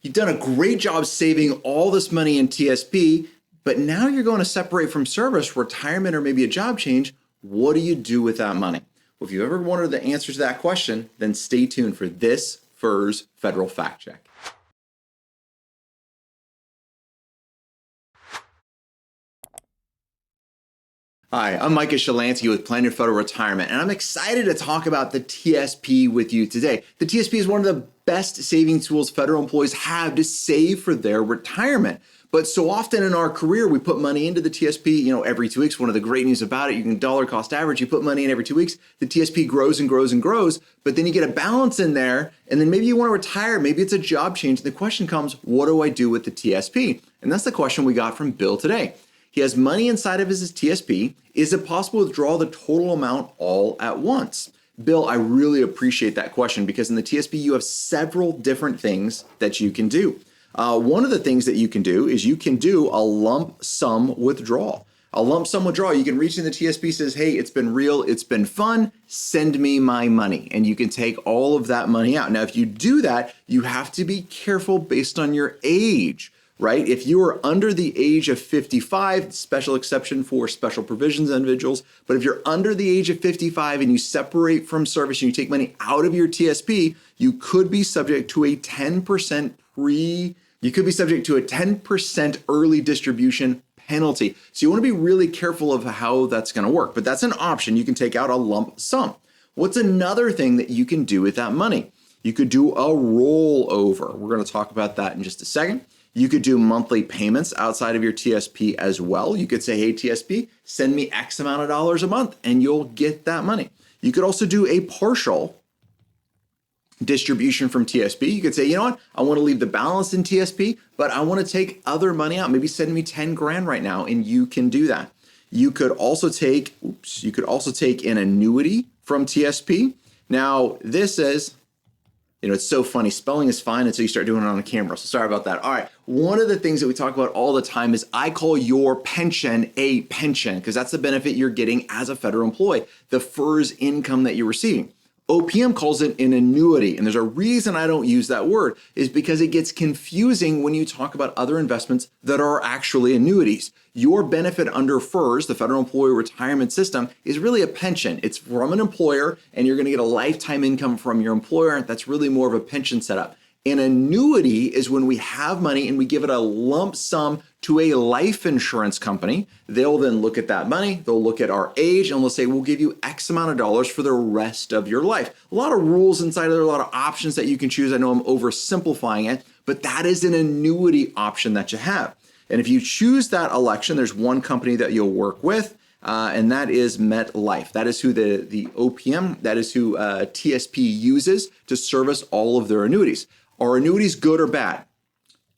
You've done a great job saving all this money in TSP, but now you're going to separate from service, retirement, or maybe a job change. What do you do with that money? Well, if you ever wanted the answer to that question, then stay tuned for this FERS Federal Fact Check. Hi, I'm Micah Shilanski with Plan Your Federal Retirement, and I'm excited to talk about the TSP with you today. The TSP is one of the best saving tools federal employees have to save for their retirement. But so often in our career, we put money into the TSP, every 2 weeks. One of the great news about it, you can dollar cost average, you put money in every 2 weeks, the TSP grows and grows and grows, but then you get a balance in there, and then maybe you want to retire, maybe it's a job change. And the question comes, what do I do with the TSP? And that's the question we got from Bill today. He has money inside of his TSP. Is it possible to withdraw the total amount all at once? Bill, I really appreciate that question because in the TSP, you have several different things that you can do. One of the things that you can do is you can do a lump sum withdrawal. A lump sum withdrawal, you can reach in the TSP, says, hey, it's been real, it's been fun, send me my money. And you can take all of that money out. Now, if you do that, you have to be careful based on your age. Right? If you are under the age of 55, special exception for special provisions individuals, but if you're under the age of 55 and you separate from service and you take money out of your TSP, you could be subject to a 10% early distribution penalty. So you want to be really careful of how that's going to work, but that's an option. You can take out a lump sum. What's another thing that you can do with that money? You could do a rollover. We're going to talk about that in just a second. You could do monthly payments outside of your TSP as well. You could say, hey, TSP, send me X amount of dollars a month, and you'll get that money. You could also do a partial distribution from TSP. You could say, you know what, I want to leave the balance in TSP, but I want to take other money out. Maybe send me 10 grand right now, and you can do that. You could also take, an annuity from TSP. Now, this is, it's so funny. Spelling is fine until you start doing it on a camera. So sorry about that. All right. One of the things that we talk about all the time is I call your pension a pension because that's the benefit you're getting as a federal employee, the FERS income that you're receiving. OPM calls it an annuity. And there's a reason I don't use that word is because it gets confusing when you talk about other investments that are actually annuities. Your benefit under FERS, the Federal Employee Retirement System, is really a pension. It's from an employer and you're going to get a lifetime income from your employer. That's really more of a pension setup. An annuity is when we have money and we give it a lump sum to a life insurance company. They'll then look at that money, they'll look at our age, and they'll say, we'll give you X amount of dollars for the rest of your life. A lot of rules inside of there, a lot of options that you can choose. I know I'm oversimplifying it, but that is an annuity option that you have. And if you choose that election, there's one company that you'll work with, and that is MetLife. That is who the OPM, that is who TSP uses to service all of their annuities. Are annuities good or bad?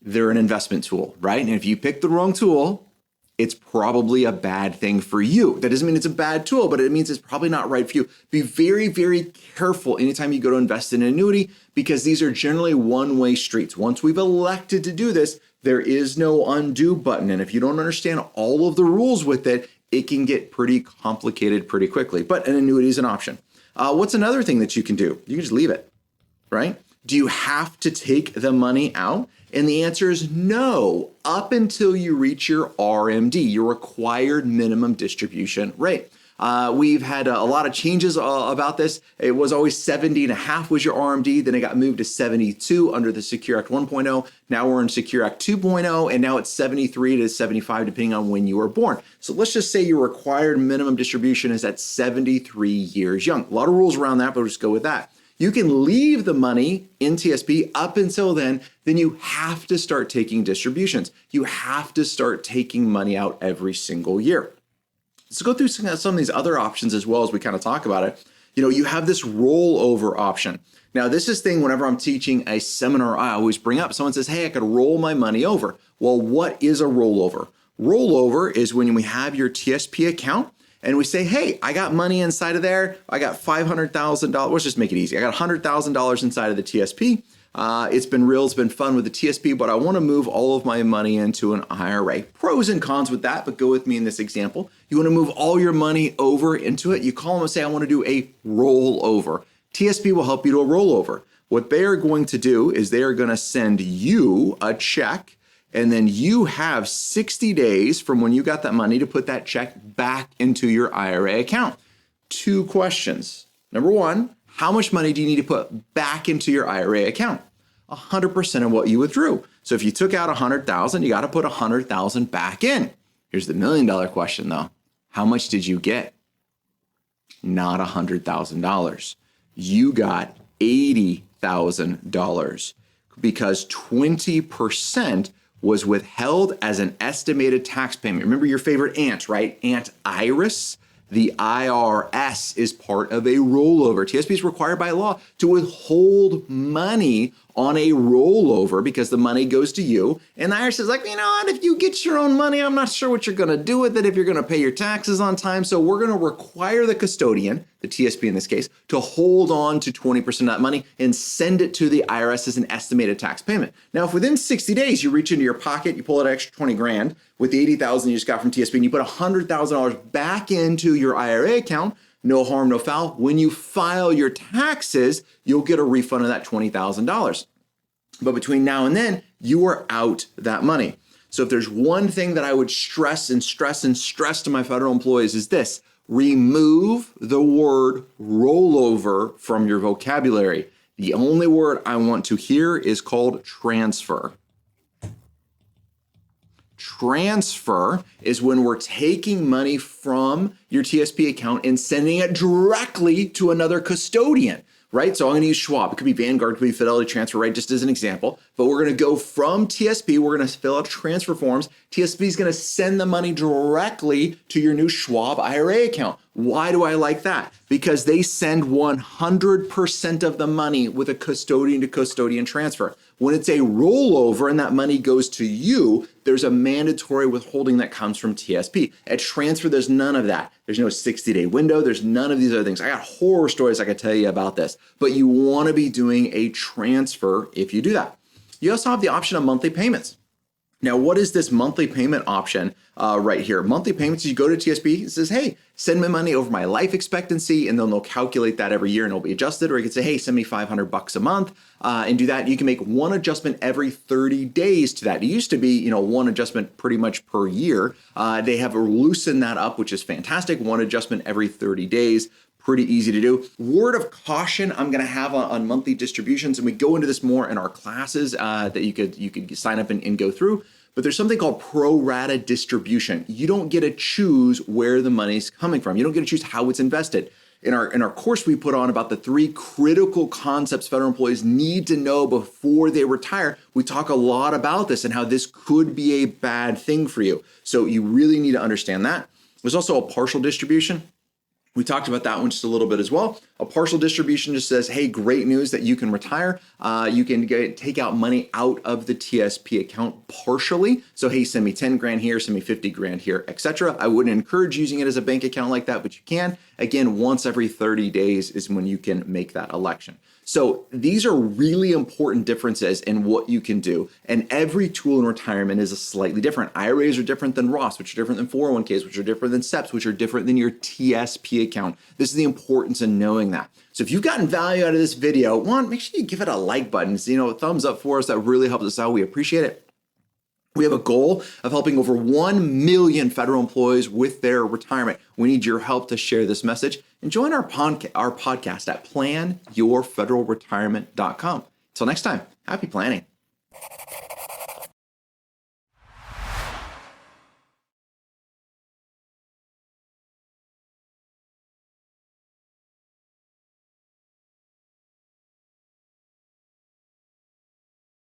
They're an investment tool, right? And if you pick the wrong tool, it's probably a bad thing for you. That doesn't mean it's a bad tool, but it means it's probably not right for you. Be very, very careful anytime you go to invest in an annuity because these are generally one-way streets. Once we've elected to do this, there is no undo button. And if you don't understand all of the rules with it, it can get pretty complicated pretty quickly. But an annuity is an option. What's another thing that you can do? You can just leave it, right? Do you have to take the money out? And the answer is no, up until you reach your RMD, your required minimum distribution rate. We've had a lot of changes about this. It was always 70.5 was your RMD. Then it got moved to 72 under the Secure Act 1.0. Now we're in Secure Act 2.0, and now it's 73 to 75, depending on when you were born. So let's just say your required minimum distribution is at 73 years young. A lot of rules around that, but we'll just go with that. You can leave the money in TSP up until then you have to start taking distributions. You have to start taking money out every single year. Let's go through some of these other options as well as we kind of talk about it. You have this rollover option. Now, this is thing whenever I'm teaching a seminar, I always bring up. Someone says, hey, I could roll my money over. Well, what is a rollover? Rollover is when we have your TSP account and we say, hey, I got money inside of there. I got $500,000. Let's just make it easy. I got $100,000 inside of the TSP. It's been real. It's been fun with the TSP, but I want to move all of my money into an IRA. Pros and cons with that, but go with me in this example. You want to move all your money over into it. You call them and say, I want to do a rollover. TSP will help you do a rollover. What they are going to do is they are going to send you a check, and then you have 60 days from when you got that money to put that check back into your IRA account. 2 questions. Number 1, how much money do you need to put back into your IRA account? 100% of what you withdrew. So if you took out $100,000, you got to put $100,000 back in. Here's the $1 million question though. How much did you get? Not $100,000. You got $80,000 because 20% was withheld as an estimated tax payment. Remember your favorite aunt, right? Aunt Iris? The IRS is part of a rollover. TSP is required by law to withhold money on a rollover because the money goes to you. And the IRS is like, you know what, if you get your own money, I'm not sure what you're gonna do with it, if you're gonna pay your taxes on time. So we're gonna require the custodian, the TSP in this case, to hold on to 20% of that money and send it to the IRS as an estimated tax payment. Now, if within 60 days you reach into your pocket, you pull out an extra 20 grand with the 80,000 you just got from TSP and you put $100,000 back into your IRA account, no harm, no foul. When you file your taxes, you'll get a refund of that $20,000. But between now and then, you are out that money. So if there's one thing that I would stress to my federal employees is this: remove the word rollover from your vocabulary. The only word I want to hear is called transfer. Transfer is when we're taking money from your TSP account and sending it directly to another custodian, right? So I'm going to use Schwab. It could be Vanguard, it could be Fidelity Transfer, right? Just as an example. But we're going to go from TSP. We're going to fill out transfer forms. TSP is going to send the money directly to your new Schwab IRA account. Why do I like that? Because they send 100% of the money with a custodian to custodian transfer. When it's a rollover and that money goes to you, there's a mandatory withholding that comes from TSP. At transfer, there's none of that. There's no 60-day window. There's none of these other things. I got horror stories I could tell you about this, but you want to be doing a transfer if you do that. You also have the option of monthly payments. Now, what is this monthly payment option right here? Monthly payments, you go to TSP, it says, hey, send me money over my life expectancy, and then they'll calculate that every year and it'll be adjusted. Or you can say, hey, send me $500 a month and do that. You can make one adjustment every 30 days to that. It used to be, one adjustment pretty much per year. They have loosened that up, which is fantastic. One adjustment every 30 days. Pretty easy to do. Word of caution I'm going to have on monthly distributions, and we go into this more in our classes that you could sign up and go through. But there's something called pro rata distribution. You don't get to choose where the money's coming from. You don't get to choose how it's invested. In our course, we put on about the 3 critical concepts federal employees need to know before they retire. We talk a lot about this and how this could be a bad thing for you. So you really need to understand that. There's also a partial distribution. We talked about that one just a little bit as well. A partial distribution just says, hey, great news that you can retire. You can take out money out of the TSP account partially. So, hey, send me 10 grand here, send me 50 grand here, etc. I wouldn't encourage using it as a bank account like that, but you can. Again, once every 30 days is when you can make that election. So these are really important differences in what you can do. And every tool in retirement is slightly different. IRAs are different than Roths, which are different than 401ks, which are different than SEPs, which are different than your TSP account. This is the importance in knowing that. So if you've gotten value out of this video, one, make sure you give it a like button. So, thumbs up for us. That really helps us out. We appreciate it. We have a goal of helping over 1 million federal employees with their retirement. We need your help to share this message and join our podcast at planyourfederalretirement.com. Until next time, happy planning.